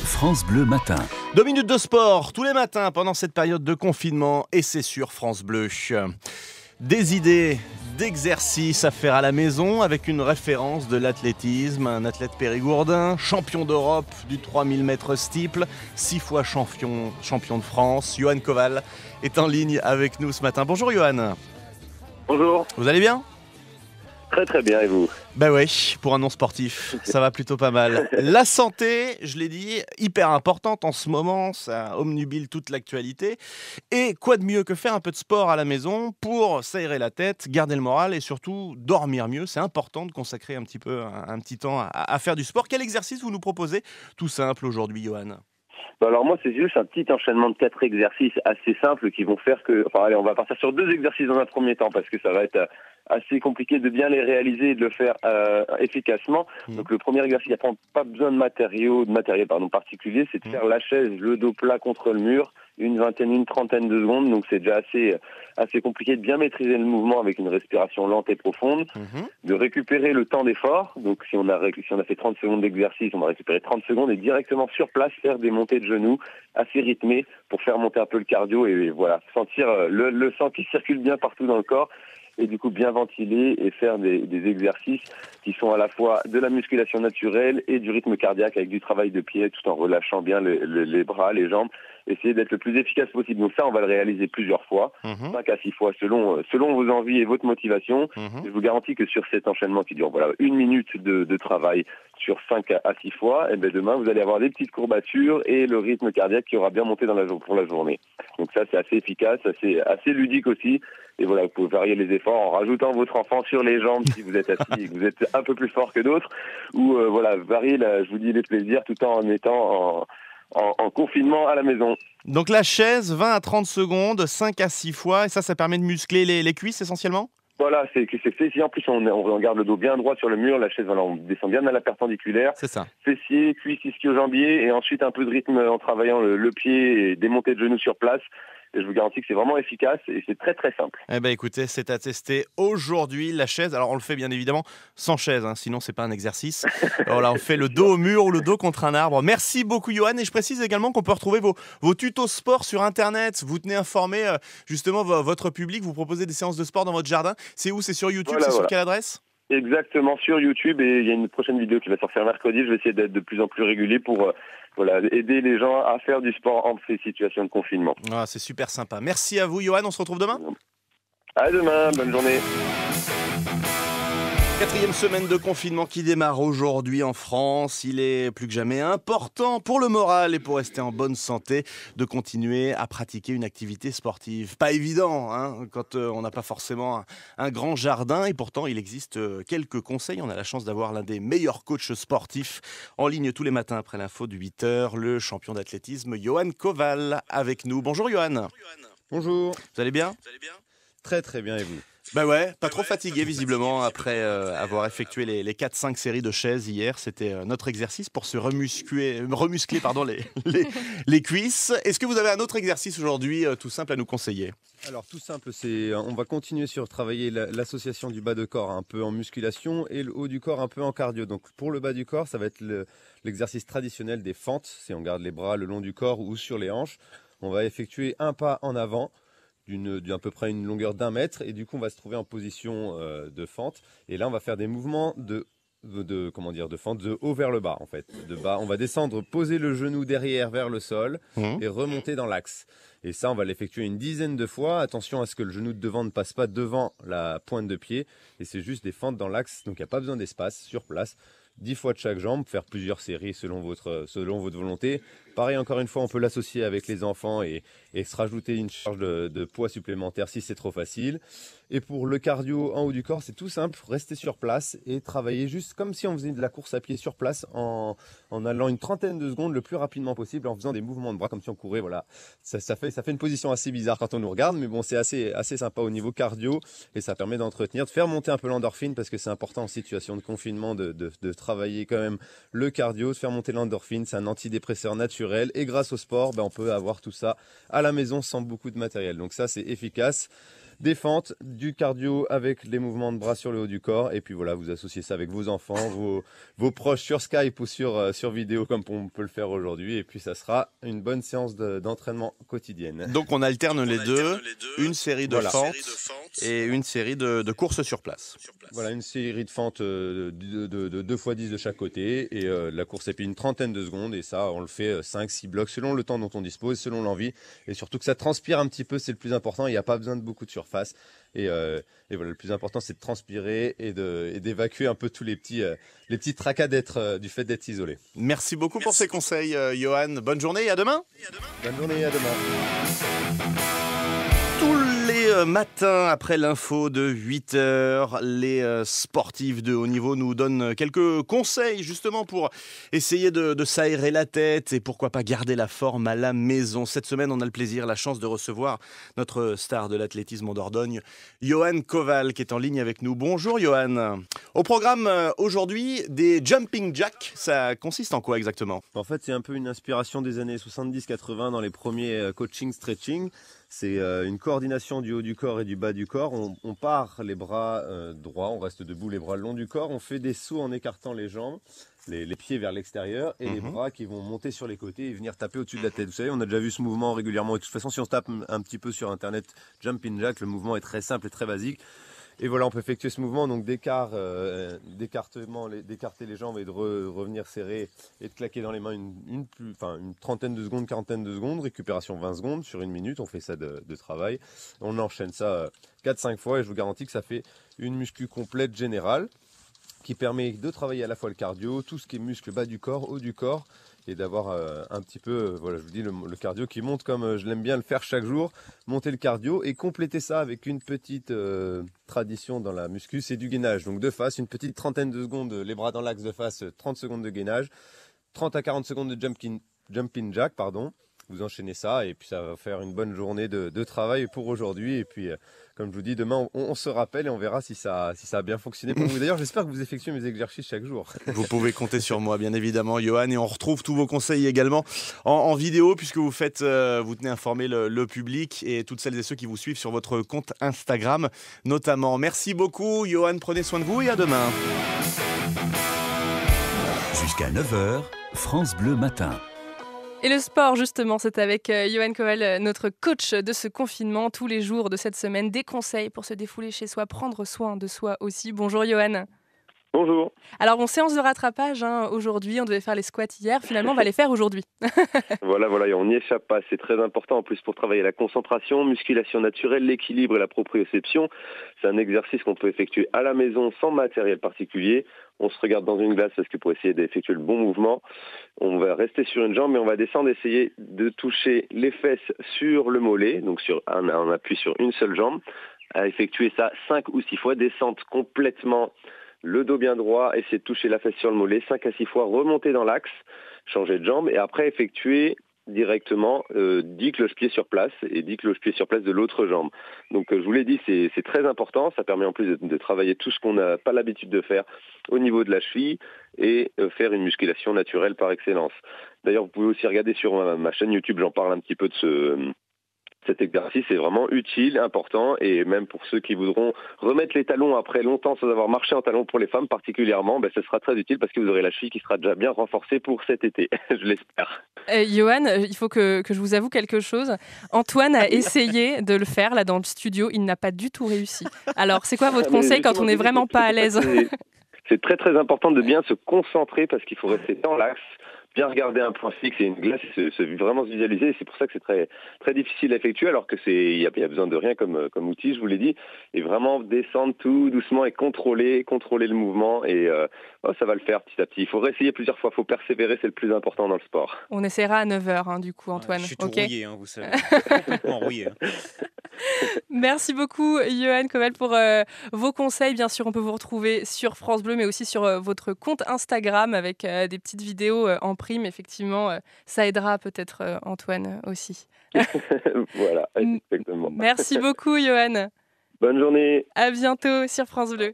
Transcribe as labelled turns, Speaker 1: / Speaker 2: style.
Speaker 1: France Bleu Matin.
Speaker 2: 2 minutes de sport tous les matins pendant cette période de confinement et c'est sur France Bleu. Des idées d'exercices à faire à la maison avec une référence de l'athlétisme, un athlète périgourdin, champion d'Europe du 3000 mètres steeple, 6 fois champion de France. Johan Koval est en ligne avec nous ce matin. Bonjour Johan.
Speaker 3: Bonjour.
Speaker 2: Vous allez bien ?
Speaker 3: Très très bien, et vous ?
Speaker 2: Ben oui, pour un non-sportif, ça va plutôt pas mal. La santé, je l'ai dit, hyper importante en ce moment, ça omnubile toute l'actualité. Et quoi de mieux que faire un peu de sport à la maison pour s'aérer la tête, garder le moral et surtout dormir mieux. C'est important de consacrer un petit temps à faire du sport. Quel exercice vous nous proposez tout simple aujourd'hui, Johan ?
Speaker 3: Alors moi, c'est juste un petit enchaînement de 4 exercices assez simples qui vont faire que... Enfin allez, on va partir sur 2 exercices dans un premier temps parce que ça va être assez compliqué de bien les réaliser et de le faire efficacement. Donc le premier exercice, il n'y a pas besoin de matériel particulier, c'est de faire la chaise, le dos plat contre le mur, une trentaine de secondes. Donc c'est déjà assez compliqué de bien maîtriser le mouvement avec une respiration lente et profonde, de récupérer le temps d'effort. Donc si on a fait 30 secondes d'exercice, on va récupérer 30 secondes et directement sur place faire des montées de genoux assez rythmées pour faire monter un peu le cardio et voilà, sentir le sang qui circule bien partout dans le corps. Et du coup bien ventiler et faire des exercices qui sont à la fois de la musculation naturelle et du rythme cardiaque avec du travail de pied tout en relâchant bien les bras, les jambes. Essayer d'être le plus efficace possible. Donc ça, on va le réaliser plusieurs fois, 5 à 6 fois selon vos envies et votre motivation. Je vous garantis que sur cet enchaînement qui dure 1 minute de travail sur 5 à 6 fois, et demain, vous allez avoir des petites courbatures et le rythme cardiaque qui aura bien monté pour la journée. Donc ça, c'est assez efficace, assez ludique aussi. Et voilà, vous pouvez varier les efforts en rajoutant votre enfant sur les jambes si vous êtes assis et que vous êtes un peu plus fort que d'autres. Ou varier, je vous dis, les plaisirs tout en étant en confinement à la maison.
Speaker 2: Donc la chaise, 20 à 30 secondes, 5 à 6 fois, et ça permet de muscler les cuisses essentiellement ?
Speaker 3: Voilà, c'est fait. Si en plus on garde le dos bien droit sur le mur, la chaise, on descend bien à la perpendiculaire.
Speaker 2: C'est ça.
Speaker 3: Fessiers, cuisses, ischio-jambier, et ensuite un peu de rythme en travaillant le pied et des montées de genoux sur place. Et je vous garantis que c'est vraiment efficace et c'est très très simple.
Speaker 2: Eh ben écoutez, c'est à tester aujourd'hui, la chaise. Alors on le fait bien évidemment sans chaise, sinon c'est pas un exercice. Voilà, on fait le dos au mur ou le dos contre un arbre. Merci beaucoup Johan, et je précise également qu'on peut retrouver vos tutos sport sur internet. Vous tenez informé justement votre public, vous proposez des séances de sport dans votre jardin. C'est où ? C'est sur YouTube, sur quelle adresse ?
Speaker 3: Exactement, sur YouTube, et il y a une prochaine vidéo qui va sortir mercredi. Je vais essayer d'être de plus en plus régulier pour aider les gens à faire du sport en ces situations de confinement.
Speaker 2: Ah, c'est super sympa. Merci à vous Johan, on se retrouve demain ?
Speaker 3: À demain, bonne journée.
Speaker 2: 4e semaine de confinement qui démarre aujourd'hui en France. Il est plus que jamais important pour le moral et pour rester en bonne santé de continuer à pratiquer une activité sportive. Pas évident quand on n'a pas forcément un grand jardin, et pourtant il existe quelques conseils. On a la chance d'avoir l'un des meilleurs coachs sportifs en ligne tous les matins après l'info de 8h, le champion d'athlétisme Johan Koval avec nous. Bonjour Johan.
Speaker 4: Bonjour.
Speaker 2: Vous allez bien ?
Speaker 4: Très très bien, et vous ?
Speaker 2: Bah ouais, pas trop fatigué visiblement après avoir effectué les 4-5 séries de chaises hier. C'était notre exercice pour se remuscler les cuisses. Est-ce que vous avez un autre exercice aujourd'hui tout simple à nous conseiller ?
Speaker 4: Alors tout simple, on va continuer sur travailler l'association du bas de corps un peu en musculation et le haut du corps un peu en cardio. Donc pour le bas du corps, ça va être l'exercice traditionnel des fentes. Si on garde les bras le long du corps ou sur les hanches, on va effectuer un pas en avant d'à peu près une longueur d'1 mètre, et du coup on va se trouver en position de fente, et là on va faire des mouvements de fente de haut vers le bas en fait, de bas. On va descendre, poser le genou derrière vers le sol et remonter dans l'axe. Et ça on va l'effectuer une dizaine de fois. Attention à ce que le genou de devant ne passe pas devant la pointe de pied, et c'est juste des fentes dans l'axe, donc il n'y a pas besoin d'espace sur place. 10 fois de chaque jambe, faire plusieurs séries selon votre volonté. Pareil, encore une fois, on peut l'associer avec les enfants et se rajouter une charge de poids supplémentaire si c'est trop facile. Et pour le cardio en haut du corps, c'est tout simple, rester sur place et travailler juste comme si on faisait de la course à pied sur place en allant une trentaine de secondes le plus rapidement possible, en faisant des mouvements de bras comme si on courait. Voilà, ça fait une position assez bizarre quand on nous regarde, mais bon, c'est assez sympa au niveau cardio, et ça permet d'entretenir, de faire monter un peu l'endorphine, parce que c'est important en situation de confinement de travailler quand même le cardio, de faire monter l'endorphine. C'est un antidépresseur naturel, et grâce au sport, on peut avoir tout ça à la maison sans beaucoup de matériel. Donc ça, c'est efficace. des fentes, du cardio avec les mouvements de bras sur le haut du corps. Et puis voilà, vous associez ça avec vos enfants, vos proches sur Skype ou sur vidéo comme on peut le faire aujourd'hui. Et puis ça sera une bonne séance d'entraînement quotidienne.
Speaker 2: Donc on alterne les deux, une série de fentes et une série de courses sur place.
Speaker 4: Voilà, une série de fentes de 2 x 10 de chaque côté. Et la course est puis une trentaine de secondes. Et ça, on le fait 5-6 blocs selon le temps dont on dispose, selon l'envie. Et surtout que ça transpire un petit peu, c'est le plus important. Il n'y a pas besoin de beaucoup de surface. Et voilà, le plus important, c'est de transpirer et d'évacuer un peu tous les petits tracas du fait d'être isolé.
Speaker 2: Merci beaucoup pour ces conseils, Johan. Bonne journée et à demain.
Speaker 4: Bonne journée et à demain.
Speaker 2: Tous les matins, après l'info de 8h, les sportifs de haut niveau nous donnent quelques conseils justement pour essayer de s'aérer la tête et pourquoi pas garder la forme à la maison. Cette semaine, on a le plaisir, la chance de recevoir notre star de l'athlétisme en Dordogne, Johan Koval, qui est en ligne avec nous. Bonjour Johan. Au programme aujourd'hui, des jumping jacks. Ça consiste en quoi exactement ?
Speaker 4: En fait, c'est un peu une inspiration des années 70-80 dans les premiers coaching stretching. C'est une coordination du haut du corps et du bas du corps. On part les bras droits, on reste debout, les bras le long du corps. On fait des sauts en écartant les jambes, les pieds vers l'extérieur et les bras qui vont monter sur les côtés et venir taper au-dessus de la tête. Vous savez, on a déjà vu ce mouvement régulièrement. Et de toute façon, si on se tape un petit peu sur Internet, jumping jack, le mouvement est très simple et très basique. Et voilà, on peut effectuer ce mouvement donc d'écarter les jambes et de revenir serrer et de claquer dans les mains une trentaine de secondes, quarantaine de secondes, récupération 20 secondes sur 1 minute, on fait ça de travail. On enchaîne ça 4-5 fois et je vous garantis que ça fait une muscu complète générale qui permet de travailler à la fois le cardio, tout ce qui est muscle bas du corps, haut du corps, et d'avoir un petit peu, voilà, je vous dis, le cardio qui monte comme je l'aime bien le faire chaque jour, monter le cardio et compléter ça avec une petite tradition dans la muscu, c'est du gainage. Donc de face, une petite trentaine de secondes, les bras dans l'axe de face, 30 secondes de gainage, 30 à 40 secondes de jumping jack, pardon. Vous enchaînez ça et puis ça va faire une bonne journée de travail pour aujourd'hui. Et puis, comme je vous dis, demain, on se rappelle et on verra si ça a bien fonctionné pour vous. D'ailleurs, j'espère que vous effectuez mes exercices chaque jour.
Speaker 2: Vous pouvez compter sur moi, bien évidemment, Johan. Et on retrouve tous vos conseils également en vidéo, puisque vous tenez informer le public et toutes celles et ceux qui vous suivent sur votre compte Instagram, notamment. Merci beaucoup, Johan. Prenez soin de vous et à demain.
Speaker 1: Jusqu'à 9h, France Bleu Matin.
Speaker 5: Et le sport, justement, c'est avec Johan Koval, notre coach de ce confinement, tous les jours de cette semaine. Des conseils pour se défouler chez soi, prendre soin de soi aussi. Bonjour Johan.
Speaker 3: Bonjour.
Speaker 5: Alors, séance de rattrapage aujourd'hui. On devait faire les squats hier. Finalement, on va les faire aujourd'hui.
Speaker 3: Voilà, on n'y échappe pas. C'est très important en plus pour travailler la concentration, musculation naturelle, l'équilibre et la proprioception. C'est un exercice qu'on peut effectuer à la maison sans matériel particulier. On se regarde dans une glace parce que pour essayer d'effectuer le bon mouvement, on va rester sur une jambe et on va descendre, essayer de toucher les fesses sur le mollet, donc on appuie sur une seule jambe, à effectuer ça 5 ou 6 fois, descendre complètement le dos bien droit, essayer de toucher la fesse sur le mollet 5 à 6 fois, remonter dans l'axe, changer de jambe et après effectuer directement 10 cloche-pieds sur place et 10 cloche-pieds sur place de l'autre jambe. Donc je vous l'ai dit, c'est très important, ça permet en plus de travailler tout ce qu'on n'a pas l'habitude de faire au niveau de la cheville et faire une musculation naturelle par excellence. D'ailleurs, vous pouvez aussi regarder sur ma chaîne YouTube, j'en parle un petit peu de cet exercice est vraiment utile, important, et même pour ceux qui voudront remettre les talons après longtemps sans avoir marché en talons, pour les femmes particulièrement, ce sera très utile parce que vous aurez la cheville qui sera déjà bien renforcée pour cet été, je l'espère.
Speaker 5: Johan, il faut que je vous avoue quelque chose. Antoine a essayé de le faire là dans le studio, il n'a pas du tout réussi. Alors, c'est quoi votre conseil quand on n'est vraiment pas à l'aise ?
Speaker 3: C'est très très important de bien se concentrer parce qu'il faut rester dans l'axe, bien regarder un point fixe et une glace et vraiment se visualiser. C'est pour ça que c'est très, très difficile à effectuer alors que il y a besoin de rien comme outil, je vous l'ai dit. Et vraiment descendre tout doucement et contrôler le mouvement et ça va le faire petit à petit. Il faut réessayer plusieurs fois, il faut persévérer, c'est le plus important dans le sport.
Speaker 5: On essaiera à 9h du coup, Antoine.
Speaker 6: Je suis tout rouillé, vous savez. Complètement rouillé.
Speaker 5: Merci beaucoup Johan Koval pour vos conseils. Bien sûr, on peut vous retrouver sur France Bleu, mais aussi sur votre compte Instagram avec des petites vidéos en prime. Effectivement, ça aidera peut-être Antoine aussi.
Speaker 3: Voilà, exactement.
Speaker 5: Merci beaucoup Johan.
Speaker 3: Bonne journée.
Speaker 5: À bientôt sur France Bleu.